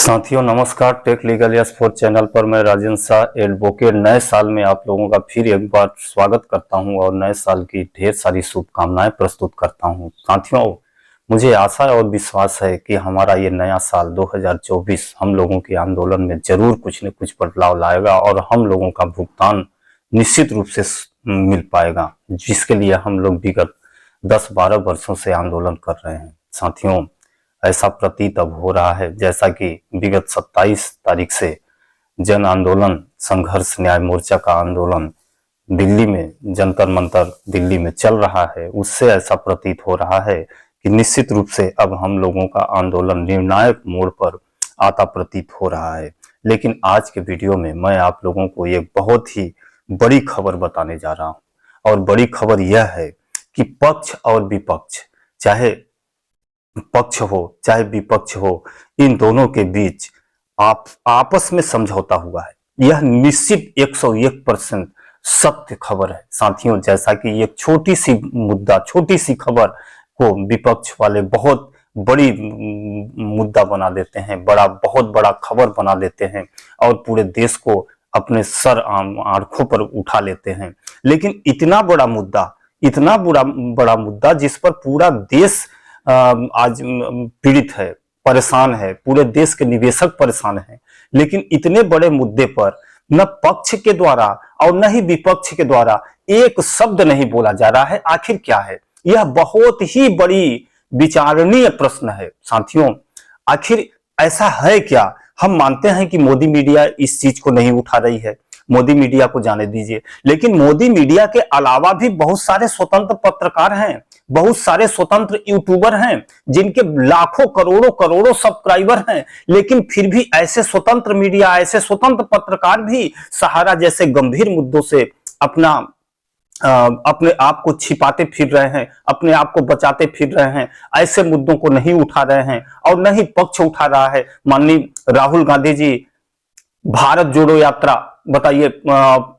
साथियों नमस्कार। Take legal S4 channel पर मैं राजेंद्र शाह एडवोकेट नए साल में आप लोगों का फिर एक बार स्वागत करता हूं और नए साल की ढेर सारी शुभकामनाएं प्रस्तुत करता हूं। साथियों मुझे आशा और विश्वास है कि हमारा ये नया साल 2024 हम लोगों के आंदोलन में जरूर कुछ न कुछ बदलाव लाएगा और हम लोगों का भुगतान निश्चित रूप से मिल पाएगा, जिसके लिए हम लोग विगत 10-12 वर्षों से आंदोलन कर रहे हैं। साथियों ऐसा प्रतीत अब हो रहा है जैसा कि विगत 27 तारीख से जन आंदोलन संघर्ष न्याय मोर्चा का आंदोलन दिल्ली में जंतर मंतर दिल्ली में चल रहा है, उससे ऐसा प्रतीत हो रहा है कि निश्चित रूप से अब हम लोगों का आंदोलन निर्णायक मोड़ पर आता प्रतीत हो रहा है। लेकिन आज के वीडियो में मैं आप लोगों को एक बहुत ही बड़ी खबर बताने जा रहा हूं और बड़ी खबर यह है कि पक्ष और विपक्ष, चाहे पक्ष हो चाहे विपक्ष हो, इन दोनों के बीच आपस में समझौता हुआ है। यह निश्चित 101% सत्य खबर है। साथियों जैसा कि एक छोटी सी मुद्दा, छोटी सी खबर को विपक्ष वाले बहुत बड़ी मुद्दा बना देते हैं, बहुत बड़ा खबर बना देते हैं और पूरे देश को अपने सर आंखों पर उठा लेते हैं। लेकिन इतना बड़ा बड़ा मुद्दा जिस पर पूरा देश आज पीड़ित है, परेशान है, पूरे देश के निवेशक परेशान हैं, लेकिन इतने बड़े मुद्दे पर न पक्ष के द्वारा और न ही विपक्ष के द्वारा एक शब्द नहीं बोला जा रहा है। आखिर क्या है? यह बहुत ही बड़ी विचारणीय प्रश्न है। साथियों आखिर ऐसा है क्या? हम मानते हैं कि मोदी मीडिया इस चीज को नहीं उठा रही है, मोदी मीडिया को जाने दीजिए, लेकिन मोदी मीडिया के अलावा भी बहुत सारे स्वतंत्र पत्रकार हैं, बहुत सारे स्वतंत्र यूट्यूबर हैं जिनके लाखों करोड़ों सब्सक्राइबर हैं, लेकिन फिर भी ऐसे स्वतंत्र मीडिया, ऐसे स्वतंत्र पत्रकार भी सहारा जैसे गंभीर मुद्दों से अपने आप को छिपाते फिर रहे हैं, अपने आप को बचाते फिर रहे हैं, ऐसे मुद्दों को नहीं उठा रहे हैं और न ही पक्ष उठा रहा है। माननीय राहुल गांधी जी भारत जोड़ो यात्रा, बताइए,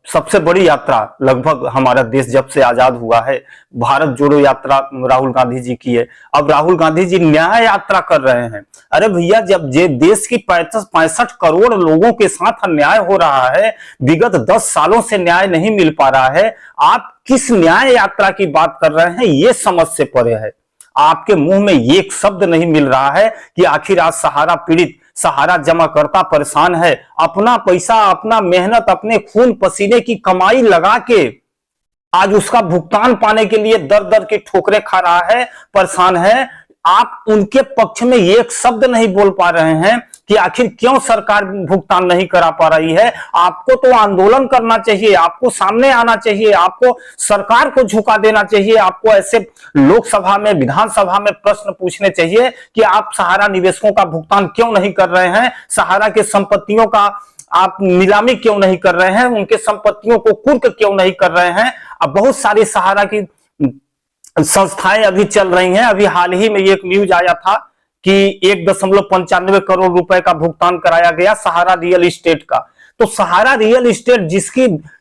सबसे बड़ी यात्रा लगभग हमारा देश जब से आजाद हुआ है, भारत जोड़ो यात्रा राहुल गांधी जी की है। अब राहुल गांधी जी न्याय यात्रा कर रहे हैं। अरे भैया, जब जे देश की 65 करोड़ लोगों के साथ अन्याय हो रहा है, विगत 10 सालों से न्याय नहीं मिल पा रहा है, आप किस न्याय यात्रा की बात कर रहे हैं? ये समझ से परे है। आपके मुंह में एक शब्द नहीं मिल रहा है कि आखिर आज सहारा पीड़ित, सहारा जमाकर्ता परेशान है, अपना पैसा, अपना मेहनत, अपने खून पसीने की कमाई लगा के आज उसका भुगतान पाने के लिए दर दर की ठोकरें खा रहा है, परेशान है। आप उनके पक्ष में एक शब्द नहीं बोल पा रहे हैं कि आखिर क्यों सरकार भुगतान नहीं करा पा रही है। आपको तो आंदोलन करना चाहिए, आपको सामने आना चाहिए, आपको सरकार को झुका देना चाहिए, आपको ऐसे लोकसभा में, विधानसभा में प्रश्न पूछने चाहिए कि आप सहारा निवेशकों का भुगतान क्यों नहीं कर रहे हैं, सहारा के संपत्तियों का आप नीलामी क्यों नहीं कर रहे हैं, उनके संपत्तियों को कुर्क क्यों नहीं कर रहे हैं। अब बहुत सारी सहारा की संस्थाएं अभी चल रही हैं। अभी हाल ही में एक न्यूज आया था कि 1.95 करोड़ रुपए का भुगतान कराया गया सहारा रियल एस्टेट का। तो सहारा रियल एस्टेट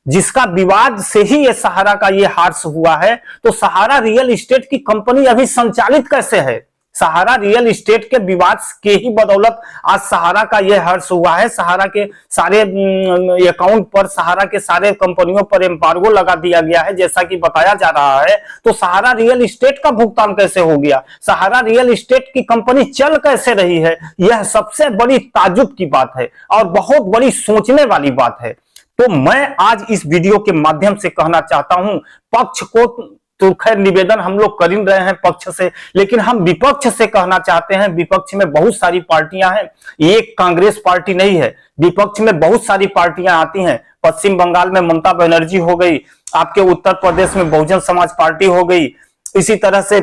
जिसका विवाद से ही ये सहारा का ये हार्स हुआ है, तो सहारा रियल एस्टेट की कंपनी अभी संचालित कैसे है? सहारा रियल एस्टेट के विवाद के ही बदौलत आज सहारा का यह हर्ष हुआ है। सहारा के सारे अकाउंट पर, सहारा के सारे कंपनियों पर एम्बार्गो लगा दिया गया है जैसा कि बताया जा रहा है। तो सहारा रियल एस्टेट का भुगतान कैसे हो गया? सहारा रियल एस्टेट की कंपनी चल कैसे रही है? यह सबसे बड़ी ताज्जुब की बात है और बहुत बड़ी सोचने वाली बात है। तो मैं आज इस वीडियो के माध्यम से कहना चाहता हूं, पक्ष को तो खैर निवेदन हम लोग कर ही रहे हैं पक्ष से, लेकिन हम विपक्ष से कहना चाहते हैं। विपक्ष में बहुत सारी पार्टियां हैं, एक कांग्रेस पार्टी नहीं है, विपक्ष में बहुत सारी पार्टियां आती हैं। पश्चिम बंगाल में ममता बनर्जी हो गई, आपके उत्तर प्रदेश में बहुजन समाज पार्टी हो गई, इसी तरह से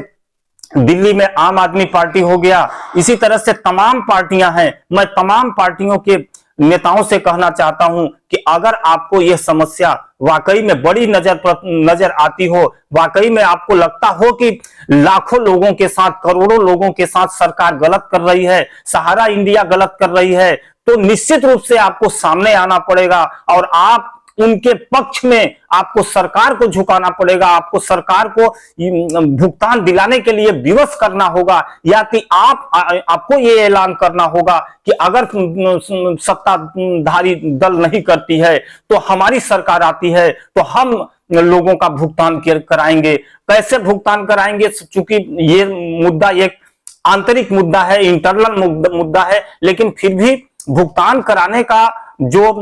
दिल्ली में आम आदमी पार्टी हो गया, इसी तरह से तमाम पार्टियां हैं। मैं तमाम पार्टियों के नेताओं से कहना चाहता हूं कि अगर आपको यह समस्या वाकई में बड़ी नजर आती हो, वाकई में आपको लगता हो कि लाखों लोगों के साथ, करोड़ों लोगों के साथ सरकार गलत कर रही है, सहारा इंडिया गलत कर रही है, तो निश्चित रूप से आपको सामने आना पड़ेगा और आप उनके पक्ष में आपको सरकार को झुकाना पड़ेगा, आपको सरकार को भुगतान दिलाने के लिए विवश करना होगा, या कि आपको ये ऐलान करना होगा कि अगर सत्ताधारी दल नहीं करती है तो हमारी सरकार आती है तो हम लोगों का भुगतान कराएंगे। कैसे भुगतान कराएंगे, चूंकि ये मुद्दा एक आंतरिक मुद्दा है, इंटरनल मुद्दा है, लेकिन फिर भी भुगतान कराने का जो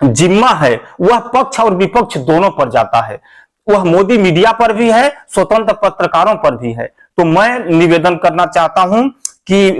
जिम्मा है वह पक्ष और विपक्ष दोनों पर जाता है। वह मोदी मीडिया पर भी है, स्वतंत्र पत्रकारों पर भी है। तो मैं निवेदन करना चाहता हूं कि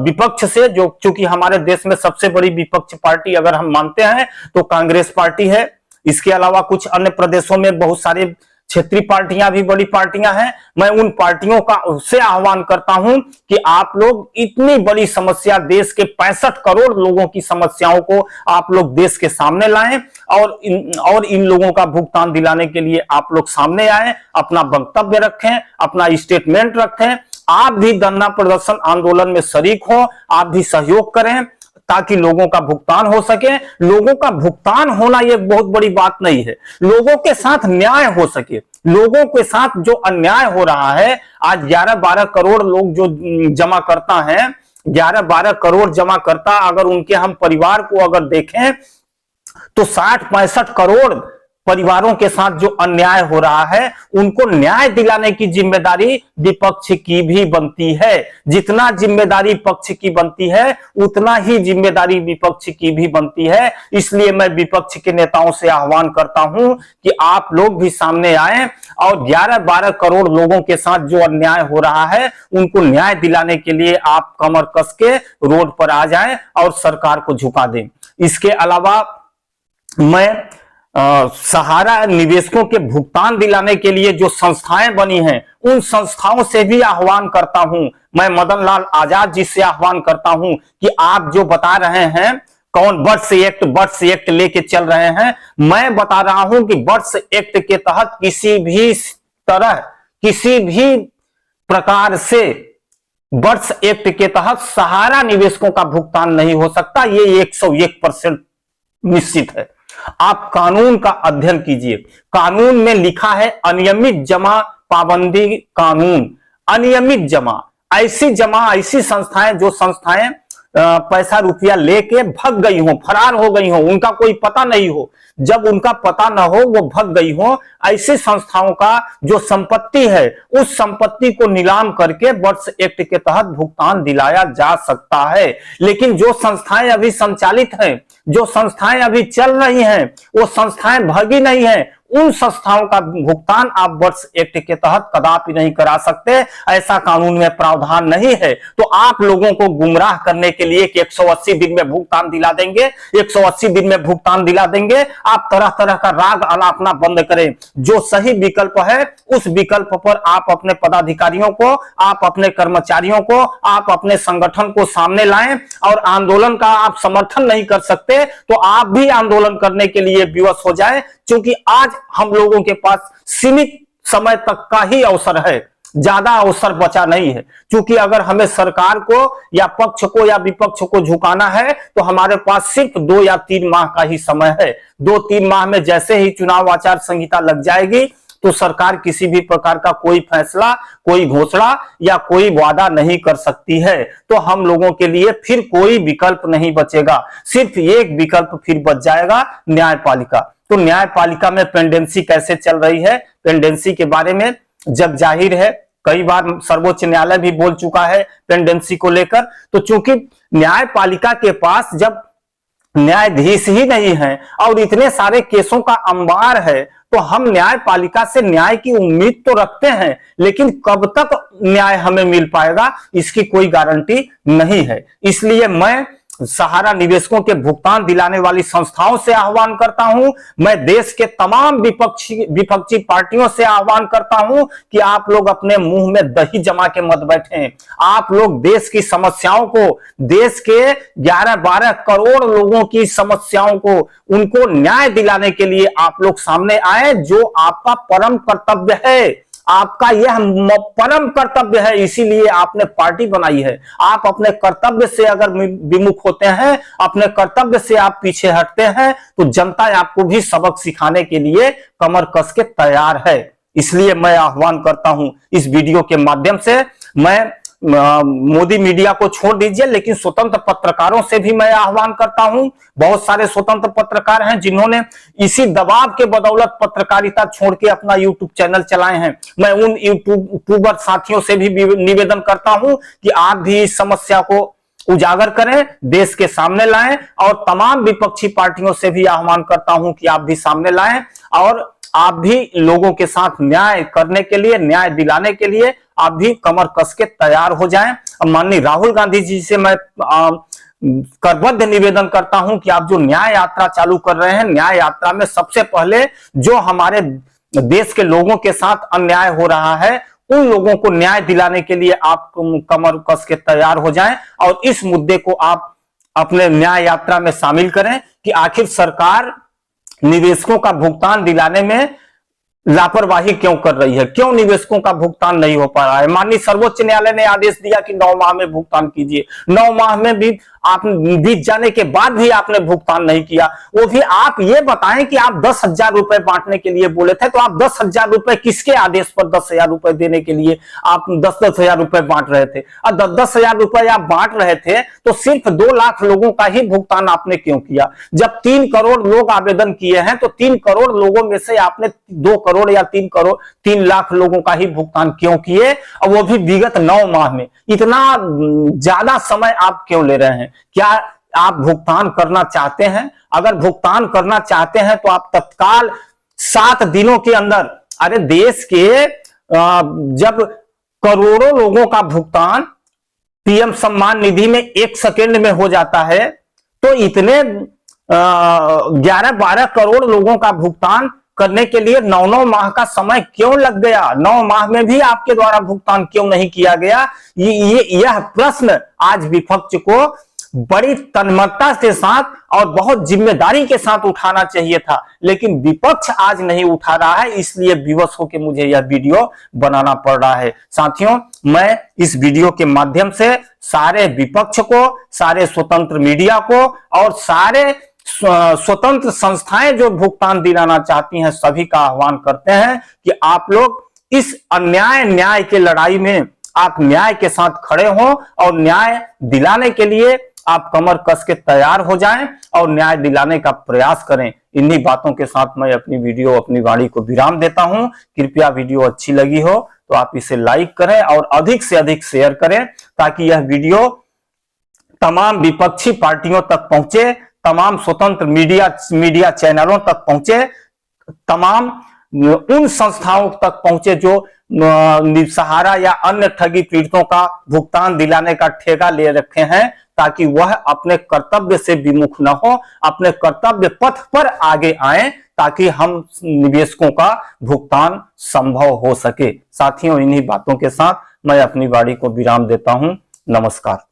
विपक्ष से, जो चूंकि हमारे देश में सबसे बड़ी विपक्ष पार्टी अगर हम मानते हैं तो कांग्रेस पार्टी है, इसके अलावा कुछ अन्य प्रदेशों में बहुत सारे क्षेत्रीय पार्टियां भी बड़ी पार्टियां हैं। मैं उन पार्टियों का उससे आह्वान करता हूं कि आप लोग इतनी बड़ी समस्या, देश के 65 करोड़ लोगों की समस्याओं को आप लोग देश के सामने लाएं और इन लोगों का भुगतान दिलाने के लिए आप लोग सामने आए, अपना वक्तव्य रखें, अपना स्टेटमेंट रखें। आप भी धरना प्रदर्शन आंदोलन में शरीक हो, आप भी सहयोग करें ताकि लोगों का भुगतान हो सके। लोगों का भुगतान होना यह बहुत बड़ी बात नहीं है, लोगों के साथ न्याय हो सके। लोगों के साथ जो अन्याय हो रहा है, आज 11-12 करोड़ लोग जो जमा करता है, 11-12 करोड़ जमा करता, अगर उनके हम परिवार को अगर देखें तो 60-65 करोड़ परिवारों के साथ जो अन्याय हो रहा है, उनको न्याय दिलाने की जिम्मेदारी विपक्ष की भी बनती है। जितना जिम्मेदारी पक्ष की बनती है उतना ही जिम्मेदारी विपक्ष की भी बनती है। इसलिए मैं विपक्ष के नेताओं से आह्वान करता हूं कि आप लोग भी सामने आए और 11-12 करोड़ लोगों के साथ जो अन्याय हो रहा है उनको न्याय दिलाने के लिए आप कमर कस के रोड पर आ जाएं और सरकार को झुका दें। इसके अलावा मैं सहारा निवेशकों के भुगतान दिलाने के लिए जो संस्थाएं बनी हैं उन संस्थाओं से भी आह्वान करता हूं। मैं मदन लाल आजाद जी से आह्वान करता हूं कि आप जो बता रहे हैं कौन बर्ड्स एक्ट लेके चल रहे हैं, मैं बता रहा हूं कि बर्ड्स एक्ट के तहत किसी भी तरह, किसी भी प्रकार से बर्ड्स एक्ट के तहत सहारा निवेशकों का भुगतान नहीं हो सकता। ये 101% निश्चित है। आप कानून का अध्ययन कीजिए, कानून में लिखा है अनियमित जमा पाबंदी कानून। अनियमित जमा, ऐसी संस्थाएं जो संस्थाएं पैसा रुपया लेके भग गई हो, फरार हो गई हो, उनका कोई पता नहीं हो, जब उनका पता ना हो वो भग गई हो, ऐसी संस्थाओं का जो संपत्ति है उस संपत्ति को नीलाम करके बर्ड्स एक्ट के तहत भुगतान दिलाया जा सकता है। लेकिन जो संस्थाएं अभी संचालित हैं, जो संस्थाएं अभी चल रही हैं, वो संस्थाएं भगी नहीं हैं, उन संस्थाओं का भुगतान आप बर्ड्स एक्ट के तहत कदापि नहीं करा सकते। ऐसा कानून में प्रावधान नहीं है। तो आप लोगों को गुमराह करने के लिए कि 180 दिन में भुगतान दिला देंगे, 180 दिन में भुगतान दिला देंगे, आप तरह तरह का राग अलापना बंद करें। जो सही विकल्प है उस विकल्प पर आप अपने पदाधिकारियों को, आप अपने कर्मचारियों को, आप अपने संगठन को सामने लाएं। और आंदोलन का आप समर्थन नहीं कर सकते तो आप भी आंदोलन करने के लिए विवश हो जाएं, क्योंकि आज हम लोगों के पास सीमित समय तक का ही अवसर है, ज्यादा अवसर बचा नहीं है। क्योंकि अगर हमें सरकार को या पक्ष को या विपक्ष को झुकाना है तो हमारे पास सिर्फ 2 या 3 माह का ही समय है। 2-3 माह में जैसे ही चुनाव आचार संहिता लग जाएगी तो सरकार किसी भी प्रकार का कोई फैसला, कोई घोषणा या कोई वादा नहीं कर सकती है। तो हम लोगों के लिए फिर कोई विकल्प नहीं बचेगा, सिर्फ एक विकल्प फिर बच जाएगा, न्यायपालिका। तो न्यायपालिका में पेंडेंसी कैसे चल रही है, पेंडेंसी के बारे में जग जाहिर है, कई बार सर्वोच्च न्यायालय भी बोल चुका है पेंडेंसी को लेकर। तो चूंकि न्यायपालिका के पास जब न्यायाधीश ही नहीं है और इतने सारे केसों का अंबार है, तो हम न्यायपालिका से न्याय की उम्मीद तो रखते हैं, लेकिन कब तक न्याय हमें मिल पाएगा इसकी कोई गारंटी नहीं है। इसलिए मैं सहारा निवेशकों के भुगतान दिलाने वाली संस्थाओं से आह्वान करता हूं, मैं देश के तमाम विपक्षी पार्टियों से आह्वान करता हूं कि आप लोग अपने मुंह में दही जमा के मत बैठें। आप लोग देश की समस्याओं को, देश के 11-12 करोड़ लोगों की समस्याओं को, उनको न्याय दिलाने के लिए आप लोग सामने आए, जो आपका परम कर्तव्य है। आपका यह परम कर्तव्य है, इसीलिए आपने पार्टी बनाई है। आप अपने कर्तव्य से अगर विमुख होते हैं, अपने कर्तव्य से आप पीछे हटते हैं, तो जनता आपको भी सबक सिखाने के लिए कमर कस के तैयार है। इसलिए मैं आह्वान करता हूं इस वीडियो के माध्यम से, मैं मोदी मीडिया को छोड़ दीजिए, लेकिन स्वतंत्र पत्रकारों से भी मैं आह्वान करता हूं। बहुत सारे स्वतंत्र पत्रकार हैं जिन्होंने इसी दबाव के बदौलत पत्रकारिता छोड़ के अपना यूट्यूब चैनल चलाए हैं। मैं उन यूट्यूबर साथियों से भी निवेदन करता हूं कि आप भी इस समस्या को उजागर करें, देश के सामने लाएं, और तमाम विपक्षी पार्टियों से भी आह्वान करता हूं कि आप भी सामने लाएं और आप भी लोगों के साथ न्याय करने के लिए, न्याय दिलाने के लिए आप भी कमर कस के तैयार हो जाएं। माननीय राहुल गांधी जी से मैं करबद्ध निवेदन करता हूं कि आप जो न्याय यात्रा चालू कर रहे हैं, न्याय यात्रा में सबसे पहले जो हमारे देश के लोगों के साथ अन्याय हो रहा है, उन लोगों को न्याय दिलाने के लिए आप कमर कस के तैयार हो जाएं और इस मुद्दे को आप अपने न्याय यात्रा में शामिल करें कि आखिर सरकार निवेशकों का भुगतान दिलाने में लापरवाही क्यों कर रही है, क्यों निवेशकों का भुगतान नहीं हो पा रहा है। माननीय सर्वोच्च न्यायालय ने आदेश दिया कि 9 माह में भुगतान कीजिए, 9 माह में भी आप बीत जाने के बाद भी आपने भुगतान नहीं किया। वो भी आप ये बताएं कि आप 10,000 रुपए बांटने के लिए बोले थे, तो आप 10,000 रुपए किसके आदेश पर 10,000 रुपए देने के लिए आप 10,000 रुपए बांट रहे थे। और 10,000 रुपए आप बांट रहे थे तो सिर्फ 2 लाख लोगों का ही भुगतान आपने क्यों किया। जब 3 करोड़ लोग आवेदन किए हैं तो 3 करोड़ लोगों में से आपने 2 करोड़ या 3 लाख लोगों का ही भुगतान क्यों किए, और वो भी विगत 9 माह में। इतना ज्यादा समय आप क्यों ले रहे हैं? क्या आप भुगतान करना चाहते हैं? अगर भुगतान करना चाहते हैं तो आप तत्काल 7 दिनों के अंदर, अरे देश के जब करोड़ों लोगों का भुगतान पीएम सम्मान निधि में 1 सेकेंड में हो जाता है, तो इतने 11-12 करोड़ लोगों का भुगतान करने के लिए 9 माह का समय क्यों लग गया? 9 माह में भी आपके द्वारा भुगतान क्यों नहीं किया गया? यह प्रश्न आज विपक्ष को बड़ी तन्मयता के साथ और बहुत जिम्मेदारी के साथ उठाना चाहिए था, लेकिन विपक्ष आज नहीं उठा रहा है। इसलिए विवश होकर मुझे यह वीडियो बनाना पड़ रहा है। साथियों, मैं इस वीडियो के माध्यम से सारे विपक्ष को, सारे स्वतंत्र मीडिया को और सारे स्वतंत्र संस्थाएं जो भुगतान दिलाना चाहती हैं, सभी का आह्वान करते हैं कि आप लोग इस न्याय के लड़ाई में आप न्याय के साथ खड़े हों और न्याय दिलाने के लिए आप कमर कस के तैयार हो जाएं और न्याय दिलाने का प्रयास करें। इन्हीं बातों के साथ मैं अपनी वाणी को विराम देता हूं। कृपया वीडियो अच्छी लगी हो तो आप इसे लाइक करें और अधिक से अधिक शेयर करें, ताकि यह वीडियो तमाम विपक्षी पार्टियों तक पहुंचे, तमाम स्वतंत्र मीडिया चैनलों तक पहुंचे, तमाम उन संस्थाओं तक पहुंचे जो निसहारा या अन्य ठगी पीड़ितों का भुगतान दिलाने का ठेका ले रखे हैं, ताकि वह अपने कर्तव्य से विमुख न हो, अपने कर्तव्य पथ पर आगे आए, ताकि हम निवेशकों का भुगतान संभव हो सके। साथियों, इन्हीं बातों के साथ मैं अपनी वाणी को विराम देता हूं। नमस्कार।